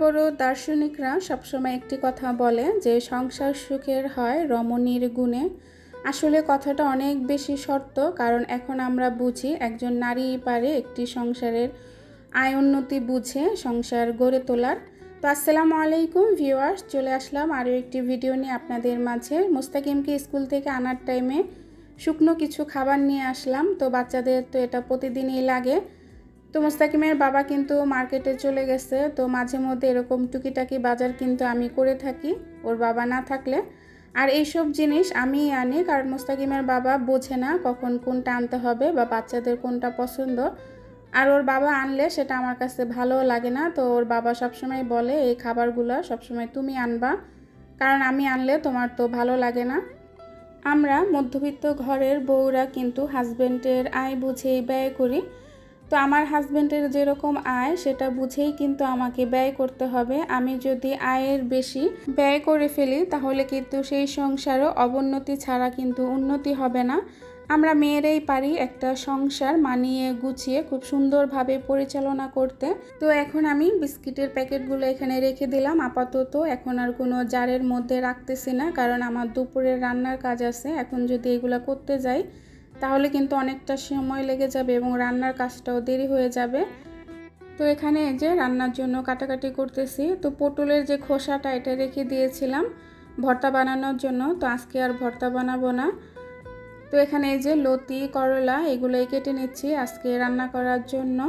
বড় দার্শনিকরা সবসময় একটি কথা বলে যে সংসার সুখের হয় রমণীর গুণে। আসলে কথাটা অনেক বেশি সত্য, কারণ এখন আমরা বুঝি একজন নারীই পারে একটি সংসারের আয় উন্নতি বুঝে সংসার গড়ে তোলার। তো আসসালামু আলাইকুম ভিউয়ার্স, চলে আসলাম আরও একটি ভিডিও নিয়ে আপনাদের মাঝে। মুস্তাকিমকে স্কুল থেকে আনার টাইমে শুকনো কিছু খাবার নিয়ে আসলাম। তো বাচ্চাদের তো এটা প্রতিদিনই লাগে। তো মুস্তাকিমের বাবা কিন্তু মার্কেটে চলে গেছে, তো মাঝে মধ্যে এরকম টুকিটাকি বাজার কিন্তু আমি করে থাকি ওর বাবা না থাকলে। আর এইসব জিনিস আমি আনি, কারণ মুস্তাকিমের বাবা বোঝে না কখন কোনটা আনতে হবে বা বাচ্চাদের কোনটা পছন্দ। আর ওর বাবা আনলে সেটা আমার কাছে ভালো লাগে না। তো ওর বাবা সবসময় বলে এই খাবারগুলো সবসময় তুমি আনবা, কারণ আমি আনলে তোমার তো ভালো লাগে না। আমরা মধ্যবিত্ত ঘরের বউরা কিন্তু হাজব্যান্ডের আয় বুঝেই ব্যয় করি। তো আমার হাজব্যান্ডের যেরকম আয় সেটা বুঝেই কিন্তু আমাকে ব্যয় করতে হবে। আমি যদি আয়ের বেশি ব্যয় করে ফেলি তাহলে কিন্তু সেই সংসারও অবনতি ছাড়া কিন্তু উন্নতি হবে না। আমরা মেয়েরাই পারি একটা সংসার মানিয়ে গুছিয়ে খুব সুন্দরভাবে পরিচালনা করতে। তো এখন আমি বিস্কিটের প্যাকেটগুলো এখানে রেখে দিলাম আপাতত। এখন আর কোনো জারের মধ্যে রাখতেছি না, কারণ আমার দুপুরের রান্নার কাজ আছে। এখন যদি এগুলো করতে যাই তাহলে কিন্তু অনেকটা সময় লেগে যাবে এবং রান্নার কাজটাও দেরি হয়ে যাবে। তো এখানে এই যে রান্নার জন্য কাটাকাটি করতেছি। তো পটলের যে খোসাটা এটা রেখে দিয়েছিলাম ভর্তা বানানোর জন্য, তো আজকে আর ভর্তা বানাবো না। তো এখানে এই যে লতি করলা এগুলোই কেটে নিচ্ছি আজকে রান্না করার জন্য।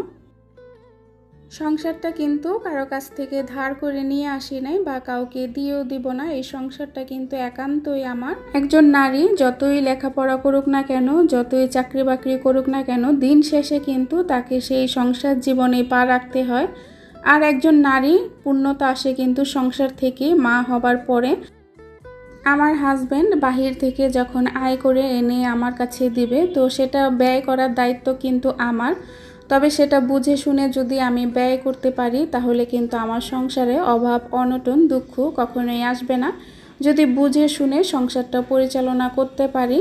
সংসারটা কিন্তু কারো কাছ থেকে ধার করে নিয়ে আসি নাই বা কাউকে দিয়েও দিব না। এই সংসারটা কিন্তু একান্তই আমার। একজন নারী যতই লেখাপড়া করুক না কেন, যতই চাকরি বাকরি করুক না কেন, দিন শেষে কিন্তু তাকে সেই সংসার জীবনে পা রাখতে হয়। আর একজন নারী পূর্ণতা আসে কিন্তু সংসার থেকে, মা হবার পরে। আমার হাজব্যান্ড বাহির থেকে যখন আয় করে এনে আমার কাছে দিবে, তো সেটা ব্যয় করার দায়িত্ব কিন্তু আমার। তবে সেটা বুঝে শুনে যদি আমি ব্যয় করতে পারি তাহলে কিন্তু আমার সংসারে অভাব অনটন দুঃখ কখনোই আসবে না, যদি বুঝে শুনে সংসারটা পরিচালনা করতে পারি।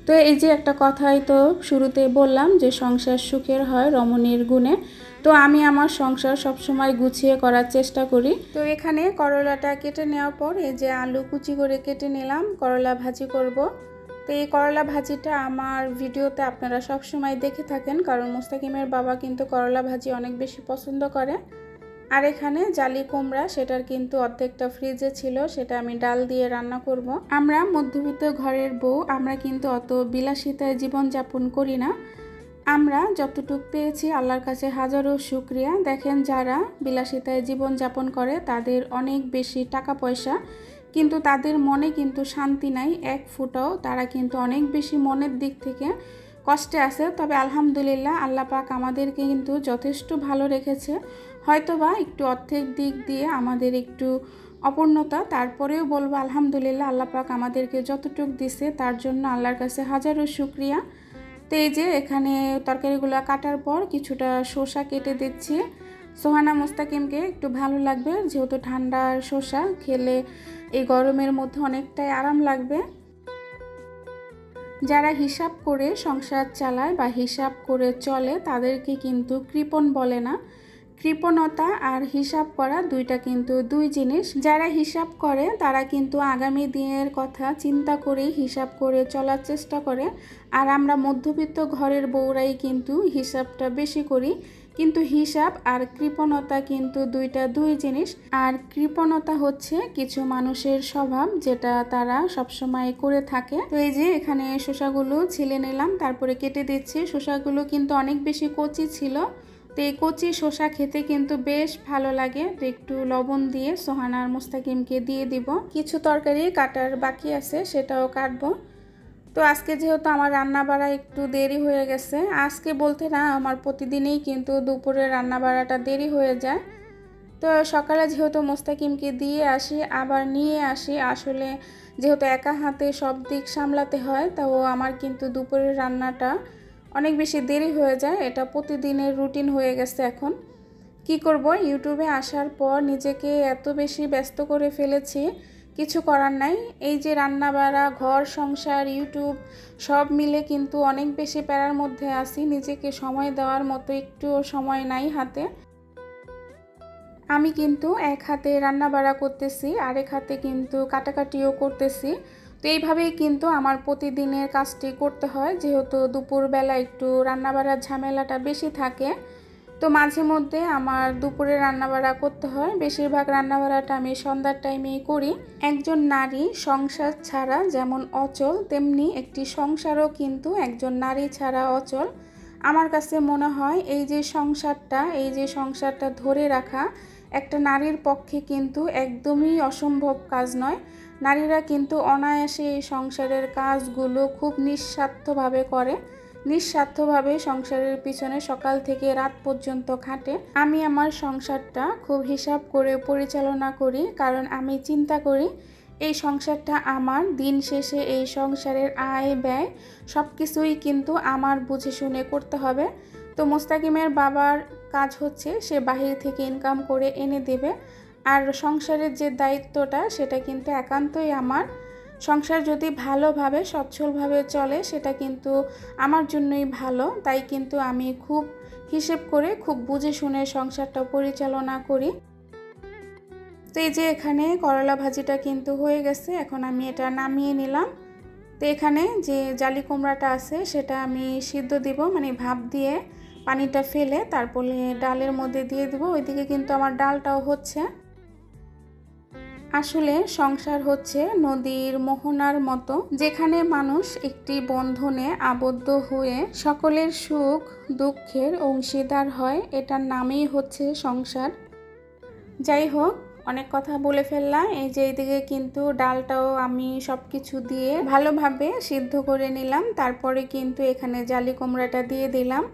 তো এই যে একটা কথাই তো শুরুতে বললাম যে সংসার সুখের হয় রমণীর গুণে। তো আমি আমার সংসার সবসময় গুছিয়ে করার চেষ্টা করি। তো এখানে করলাটা কেটে নেওয়ার পর এই যে আলু কুচি করে কেটে নিলাম, করলা ভাজি করব। তো এই করলা ভাজিটা আমার ভিডিওতে আপনারা সব সময় দেখে থাকেন, কারণ মুস্তাকিমের বাবা কিন্তু করলা ভাজি অনেক বেশি পছন্দ করে। আর এখানে জালি কুমড়া, সেটার কিন্তু অর্ধেকটা ফ্রিজে ছিল, সেটা আমি ডাল দিয়ে রান্না করব। আমরা মধ্যবিত্ত ঘরের বউ, আমরা কিন্তু অত বিলাসিতায় জীবনযাপন করি না। আমরা যতটুকু পেয়েছি আল্লাহর কাছে হাজারো শুকরিয়া। দেখেন যারা বিলাসিতায় জীবনযাপন করে তাদের অনেক বেশি টাকা পয়সা, কিন্তু তাদের মনে কিন্তু শান্তি নাই এক ফুটাও। তারা কিন্তু অনেক বেশি মনের দিক থেকে কষ্টে আছে। তবে আলহামদুলিল্লাহ আল্লাহ পাক আমাদেরকে কিন্তু যথেষ্ট ভালো রেখেছে। হয়তোবা একটু অর্থের দিক দিয়ে আমাদের একটু অপূর্ণতা, তারপরেও বলবো আলহামদুলিল্লাহ আল্লাহ পাক আমাদেরকে যতটুকু দিছে তার জন্য আল্লাহর কাছে হাজারো শুকরিয়া। তো এই যে এখানে তরকারিগুলো কাটার পর কিছুটা শসা কেটে দিচ্ছি। সোহানা মুস্তাকিমকে একটু ভালো লাগবে, যেহেতু ঠান্ডা শসা খেলে এই গরমের মধ্যে অনেকটাই আরাম লাগবে। যারা হিসাব করে সংসার চালায় বা হিসাব করে চলে তাদেরকে কিন্তু কৃপণ বলে না। কৃপণতা আর হিসাব করা দুইটা কিন্তু দুই জিনিস। যারা হিসাব করে তারা কিন্তু আগামী দিনের কথা চিন্তা করেই হিসাব করে চলার চেষ্টা করে। আর আমরা মধ্যবিত্ত ঘরের বউরাই কিন্তু হিসাবটা বেশি করি। কিন্তু হিসাব আর কৃপণতা কিন্তু দুইটা দুই জিনিস। আর কৃপণতা হচ্ছে কিছু মানুষের স্বভাব, যেটা তারা সবসময় করে থাকে। তো এই যে এখানে শসাগুলো ছিলে নিলাম, তারপরে কেটে দিচ্ছি। শসাগুলো কিন্তু অনেক বেশি কচি ছিল। তো এই কচি শসা খেতে কিন্তু বেশ ভালো লাগে। তো একটু লবণ দিয়ে সোহানার মুস্তাকিমকে দিয়ে দিব। কিছু তরকারি কাটার বাকি আছে, সেটাও কাটবো। তো আজকে যেহেতু আমার রান্না বাড়া একটু দেরি হয়ে গেছে, আজকে বলতে না আমার প্রতিদিনই কিন্তু দুপুরে রান্না বাড়াটা দেরি হয়ে যায়। তো সকালে যেহেতু মুস্তাকিমকে দিয়ে আসি আবার নিয়ে আসি, আসলে যেহেতু একা হাতে সব দিক সামলাতে হয়, তো আমার কিন্তু দুপুরের রান্নাটা অনেক বেশি দেরি হয়ে যায়। এটা প্রতিদিনের রুটিন হয়ে গেছে। এখন কি করব, ইউটিউবে আসার পর নিজেকে এত বেশি ব্যস্ত করে ফেলেছি, কিছু করার নাই। এই যে রান্না বাড়া, ঘর সংসার, ইউটিউব সব মিলে কিন্তু অনেক বেশি প্যারার মধ্যে আছি। নিজেকে সময় দেওয়ার মতো একটুও সময় নাই হাতে। আমি কিন্তু এক হাতে রান্না বাড়া করতেছি, আরেক হাতে কিন্তু কাটাকাটিও করতেছি। তো এইভাবেই কিন্তু আমার প্রতিদিনের কাজটি করতে হয়, যেহেতু দুপুরবেলা একটু রান্নাবাড়ার ঝামেলাটা বেশি থাকে। তো মাঝে মধ্যে আমার দুপুরে রান্নাবাড়া করতে হয়, বেশিরভাগ রান্নাবাড়াটা আমি সন্ধ্যার টাইমেই করি। একজন নারী সংসার ছাড়া যেমন অচল, তেমনি একটি সংসারও কিন্তু একজন নারী ছাড়া অচল। আমার কাছে মনে হয় এই যে সংসারটা ধরে রাখা একটা নারীর পক্ষে কিন্তু একদমই অসম্ভব কাজ নয়। নারীরা কিন্তু অনায়াসে এই সংসারের কাজগুলো খুব নিঃস্বার্থভাবে করে, নিঃস্বার্থভাবে সংসারের পিছনে সকাল থেকে রাত পর্যন্ত খাটে। আমি আমার সংসারটা খুব হিসাব করে পরিচালনা করি, কারণ আমি চিন্তা করি এই সংসারটা আমার, দিন শেষে এই সংসারের আয় ব্যয় সব কিছুই কিন্তু আমার বুঝে শুনে করতে হবে। তো মোস্তাকিমের বাবার কাজ হচ্ছে সে বাহির থেকে ইনকাম করে এনে দেবে, আর সংসারের যে দায়িত্বটা সেটা কিন্তু একান্তই আমার। সংসার যদি ভালোভাবে সচ্ছলভাবে চলে সেটা কিন্তু আমার জন্যই ভালো, তাই কিন্তু আমি খুব হিসেব করে খুব বুঝে শুনে সংসারটা পরিচালনা করি। তো এই যে এখানে করলা ভাজিটা কিন্তু হয়ে গেছে, এখন আমি এটা নামিয়ে নিলাম। তো এখানে যে জালি কুমড়াটা আছে সেটা আমি সিদ্ধ দিব, মানে ভাপ দিয়ে পানিটা ফেলে তারপরে ডালের মধ্যে দিয়ে দিব। ওইদিকে কিন্তু আমার ডালটাও হচ্ছে। আসলে সংসার হচ্ছে নদীর মোহনার মতো, যেখানে মানুষ একটি বন্ধনে আবদ্ধ হয়ে সকলের সুখ দুঃখের অংশীদার হয়, এটার নামই হচ্ছে সংসার। যাই হোক, অনেক কথা বলে ফেললাম। এই যে এইদিকে কিন্তু ডালটাও আমি সব কিছু দিয়ে ভালোভাবে সিদ্ধ করে নিলাম, তারপরে কিন্তু এখানে জালি কুমড়াটা দিয়ে দিলাম।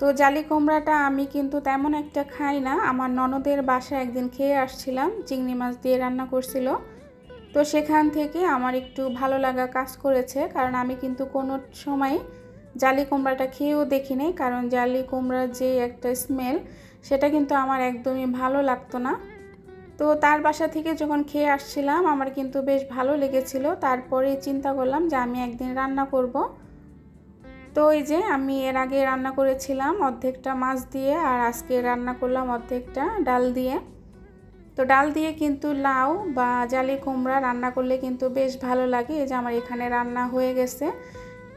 তো জালি কুমড়াটা আমি কিন্তু তেমন একটা খাই না, আমার ননদের বাসায় একদিন খেয়ে আসছিলাম, চিংড়ি মাছ দিয়ে রান্না করছিল। তো সেখান থেকে আমার একটু ভালো লাগা কাজ করেছে, কারণ আমি কিন্তু কোনো সময় জালি কুমড়াটা খেয়েও দেখি নাই, কারণ জালি কুমড়ার যে একটা স্মেল সেটা কিন্তু আমার একদমই ভালো লাগতো না। তো তার বাসা থেকে যখন খেয়ে আসছিলাম আমার কিন্তু বেশ ভালো লেগেছিল, তারপরে চিন্তা করলাম যে আমি একদিন রান্না করব। তো এই যে আমি এর আগে রান্না করেছিলাম অর্ধেকটা মাছ দিয়ে, আর আজকে রান্না করলাম অর্ধেকটা ডাল দিয়ে। তো ডাল দিয়ে কিন্তু লাউ বা জালি কুমড়া রান্না করলে কিন্তু বেশ ভালো লাগে। এই যে আমার এখানে রান্না হয়ে গেছে।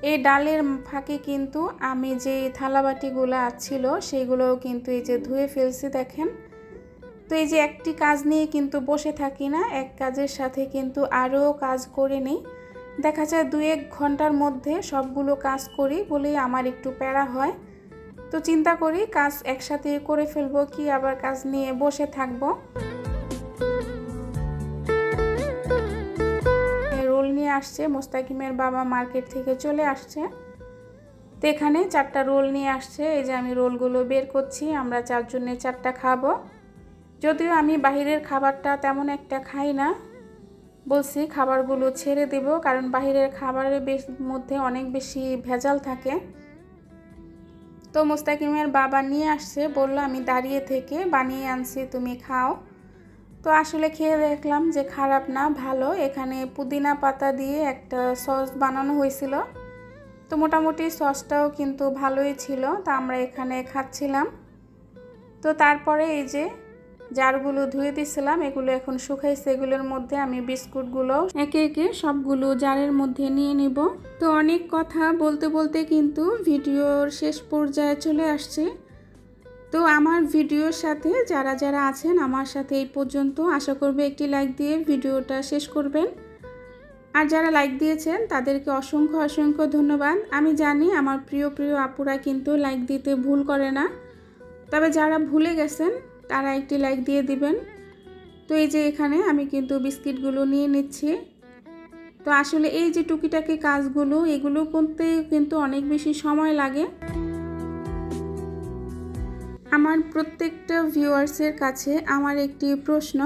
এই ডালের ফাঁকে কিন্তু আমি যে থালাবাটিগুলো ছিল সেইগুলোও কিন্তু এই যে ধুয়ে ফেলছি, দেখেন। তো এই যে একটি কাজ নিয়ে কিন্তু বসে থাকি না, এক কাজের সাথে কিন্তু আরও কাজ করে নিই। দেখা যায় 2-1 ঘন্টার মধ্যে সবগুলো কাজ করি বলেই আমার একটু প্যারা হয়। তো চিন্তা করি কাজ একসাথে করে ফেলবো, কি আবার কাজ নিয়ে বসে থাকবো। রোল নিয়ে আসছে, মোস্তাকিমের বাবা মার্কেট থেকে চলে আসছে। তো এখানে 4টা রোল নিয়ে আসছে, এই যে আমি রোলগুলো বের করছি, আমরা 4 জনে 4টা খাবো। যদিও আমি বাহিরের খাবারটা তেমন একটা খাই না, বলছি খাবারগুলো ছেড়ে দেব, কারণ বাহিরের খাবারের মধ্যে অনেক বেশি ভেজাল থাকে। তো মোস্তাকিমের বাবা নিয়ে আসছে, বললো আমি দাঁড়িয়ে থেকে বানিয়ে আনছি, তুমি খাও। তো আসলে খেয়ে দেখলাম যে খারাপ না, ভালো। এখানে পুদিনা পাতা দিয়ে একটা সস বানানো হয়েছিল, তো মোটামুটি সসটাও কিন্তু ভালোই ছিল। তা আমরা এখানে খাচ্ছিলাম। তো তারপরে এই যে জারগুলো ধুয়ে দিয়েছিলাম, এগুলো এখন শুকাইছে, এগুলোর মধ্যে আমি বিস্কুটগুলো একে একে সবগুলো জারের মধ্যে নিয়ে নিব। তো অনেক কথা বলতে বলতে কিন্তু ভিডিওর শেষ পর্যায়ে চলে আসছে। তো আমার ভিডিওর সাথে যারা যারা আছেন আমার সাথে এই পর্যন্ত, আশা করব একটি লাইক দিয়ে ভিডিওটা শেষ করবেন। আর যারা লাইক দিয়েছেন তাদেরকে অসংখ্য অসংখ্য ধন্যবাদ। আমি জানি আমার প্রিয় প্রিয় আপুরা কিন্তু লাইক দিতে ভুল করে না, তবে যারা ভুলে গেছেন তারা একটি লাইক দিয়ে দিবেন। তো এই যে এখানে আমি কিন্তু বিস্কিটগুলো নিয়ে নিচ্ছি। তো আসলে এই যে টুকিটাকি কাজগুলো এগুলো করতে কিন্তু অনেক বেশি সময় লাগে। আমার প্রত্যেকটা ভিউয়ার্সের কাছে আমার একটি প্রশ্ন,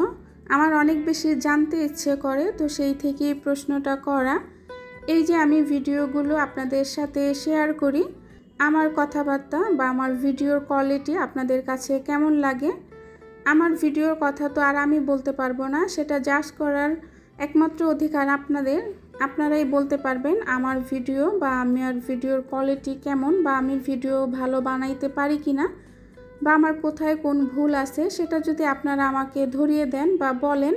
আমার অনেক বেশি জানতে ইচ্ছে করে, তো সেই থেকেই প্রশ্নটা করা। এই যে আমি ভিডিওগুলো আপনাদের সাথে শেয়ার করি, আমার কথাবার্তা বা আমার ভিডিওর কোয়ালিটি আপনাদের কাছে কেমন লাগে? আমার ভিডিওর কথা তো আর আমি বলতে পারবো না, সেটা জাজ করার একমাত্র অধিকার আপনাদের। আপনারাই বলতে পারবেন আমার ভিডিও বা আমার ভিডিওর কোয়ালিটি কেমন, বা আমি ভিডিও ভালো বানাইতে পারি কিনা। বা আমার কোথায় কোন ভুল আছে সেটা যদি আপনারা আমাকে ধরিয়ে দেন বা বলেন,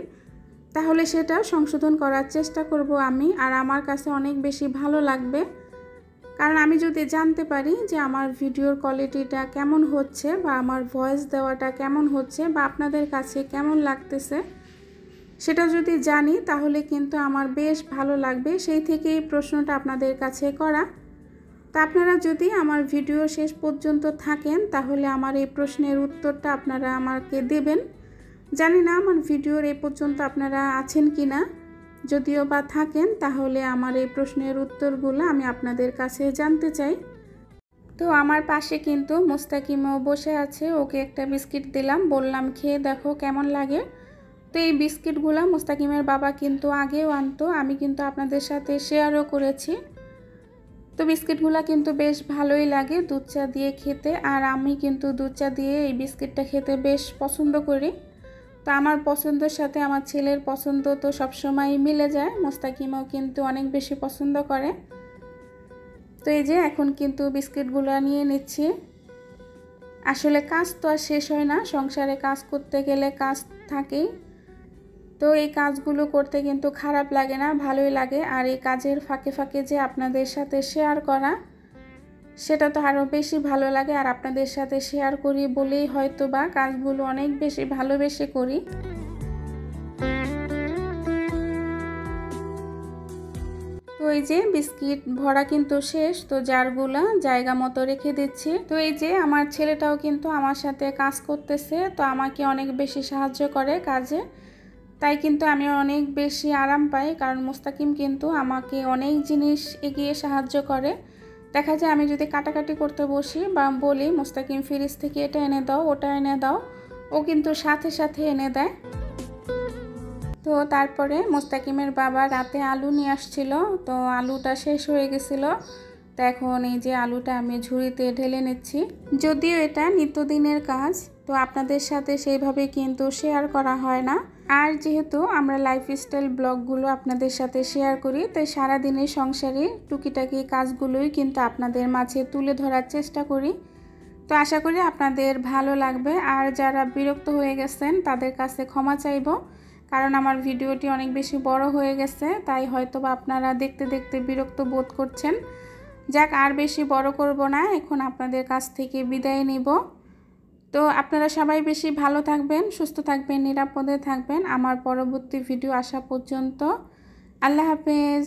তাহলে সেটা সংশোধন করার চেষ্টা করব আমি। আর আমার কাছে অনেক বেশি ভালো লাগবে, কারণ আমি যদি জানতে পারি যে আমার ভিডিওর কোয়ালিটিটা কেমন হচ্ছে বা আমার ভয়েস দেওয়াটা কেমন হচ্ছে বা আপনাদের কাছে কেমন লাগতেছে, সেটা যদি জানি তাহলে কিন্তু আমার বেশ ভালো লাগবে। সেই থেকেই প্রশ্নটা আপনাদের কাছে করা। তা আপনারা যদি আমার ভিডিও শেষ পর্যন্ত থাকেন তাহলে আমার এই প্রশ্নের উত্তরটা আপনারা আমাকে দেবেন। জানি না আমার ভিডিওর এই পর্যন্ত আপনারা আছেন কি না, যদিও বা থাকেন তাহলে আমার এই প্রশ্নের উত্তরগুলো আমি আপনাদের কাছে জানতে চাই। তো আমার পাশে কিন্তু মুস্তাকিমও বসে আছে, ওকে একটা বিস্কিট দিলাম, বললাম খেয়ে দেখো কেমন লাগে। তো এই বিস্কিটগুলো মুস্তাকিমের বাবা কিন্তু আগেও আনতো, আমি কিন্তু আপনাদের সাথে শেয়ারও করেছি। তো বিস্কিটগুলো কিন্তু বেশ ভালোই লাগে দুধ চা দিয়ে খেতে, আর আমি কিন্তু দুধ চা দিয়ে এই বিস্কিটটা খেতে বেশ পছন্দ করি। তো আমার পছন্দের সাথে আমার ছেলের পছন্দ তো সবসময় মিলে যায়, মুস্তাকিমও কিন্তু অনেক বেশি পছন্দ করে। তো এই যে এখন কিন্তু বিস্কিটগুলো নিয়ে নিচ্ছি। আসলে কাজ তো আর শেষ হয় না, সংসারে কাজ করতে গেলে কাজ থাকেই। তো এই কাজগুলো করতে কিন্তু খারাপ লাগে না, ভালোই লাগে। আর এই কাজের ফাঁকে ফাঁকে যে আপনাদের সাথে শেয়ার করা, সেটা তো আরও বেশি ভালো লাগে। আর আপনাদের সাথে শেয়ার করি বলেই হয়তো বা কাজগুলো অনেক বেশি ভালোবেসে করি। তো এই যে বিস্কিট ভরা কিন্তু শেষ, তো জারগুলা জায়গা মতো রেখে দিচ্ছি। তো এই যে আমার ছেলেটাও কিন্তু আমার সাথে কাজ করতেছে, তো আমাকে অনেক বেশি সাহায্য করে কাজে, তাই কিন্তু আমি অনেক বেশি আরাম পাই। কারণ মুস্তাকিম কিন্তু আমাকে অনেক জিনিস এগিয়ে সাহায্য করে। দেখা যায় আমি যদি কাটাকাটি করতে বসি বা বলি মুস্তাকিম ফ্রিজ থেকে এটা এনে দাও ওটা এনে দাও, ও কিন্তু সাথে সাথে এনে দেয়। তো তারপরে মুস্তাকিমের বাবা রাতে আলু নিয়ে আসছিল, তো আলুটা শেষ হয়ে গেছিলো। তো এখন এই যে আলুটা আমি ঝুড়িতে ঢেলে নিচ্ছি। যদিও এটা নিত্যদিনের কাজ, তো আপনাদের সাথে সেইভাবে কিন্তু শেয়ার করা হয় না। আর যেহেতু আমরা লাইফস্টাইল ব্লগগুলো আপনাদের সাথে শেয়ার করি, তাই সারাদিনের সংসারে টুকিটাকি কাজগুলোই কিন্তু আপনাদের মাঝে তুলে ধরার চেষ্টা করি। তো আশা করি আপনাদের ভালো লাগবে। আর যারা বিরক্ত হয়ে গেছেন তাদের কাছে ক্ষমা চাইব, কারণ আমার ভিডিওটি অনেক বেশি বড় হয়ে গেছে, তাই হয়তো বা আপনারা দেখতে দেখতে বিরক্ত বোধ করছেন। যাক, আর বেশি বড় করব না, এখন আপনাদের কাছ থেকে বিদায় নিব। তো আপনারা সবাই বেশি ভালো থাকবেন, সুস্থ থাকবেন, নিরাপদে থাকবেন। আমার পরবর্তী ভিডিও আসা পর্যন্ত আল্লাহ হাফেজ।